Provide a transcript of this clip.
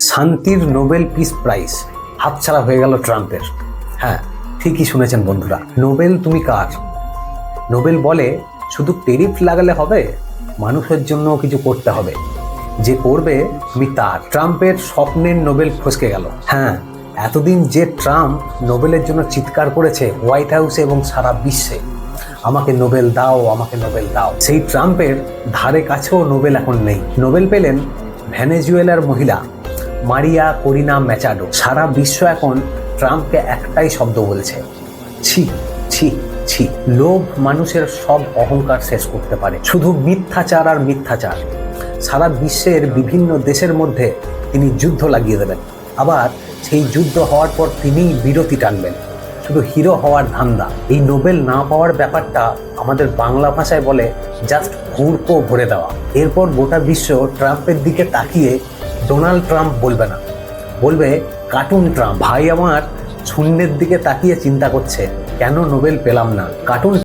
শান্তির Nobel peace prize হাতছাড়া হয়ে গেল ট্রাম্পের। হ্যাঁ, ঠিকই শুনেছেন বন্ধুরা। নোবেল তুমি কার? নোবেল বলে শুধু টেরিফ লাগালে হবে, মানুষের জন্য কিছু করতে হবে। যে করবে তুমি তার। ট্রাম্পের স্বপ্নের নোবেল ফসকে গেল। হ্যাঁ, এতদিন যে ট্রাম্প নোবেলের জন্য চিৎকার করেছে হোয়াইট হাউসে এবং সারা বিশ্বে, আমাকে নোবেল দাও, আমাকে নোবেল দাও, সেই ট্রাম্পের ধারে কাছেও নোবেল এখন নেই। নোবেল পেলেন ভেনেজুয়েলার মহিলা মারিয়া করিনা ম্যাচাডো। সারা বিশ্ব এখন ট্রাম্পকে একটাই শব্দ বলছে, ছি ছি ছি। লোভ মানুষের সব অহংকার শেষ করতে পারে, শুধু মিথ্যাচার আর মিথ্যাচার। সারা বিশ্বের বিভিন্ন দেশের মধ্যে তিনি যুদ্ধ লাগিয়ে দেবেন, আবার সেই যুদ্ধ হওয়ার পর তিনিই বিরতি টানবেন। শুধু হিরো হওয়ার ধান্দা। এই নোবেল না পাওয়ার ব্যাপারটা আমাদের বাংলা ভাষায় বলে জাস্ট হুড়কো ভরে দেওয়া। এরপর গোটা বিশ্ব ট্রাম্পের দিকে তাকিয়ে ডোনাল্ড ট্রাম্প বলবে না, বলবে কার্টুন ট্রাম্প। ভাই আমার শূন্যের দিকে তাকিয়ে চিন্তা করছে, কেন নোবেল পেলাম না। কার্টুন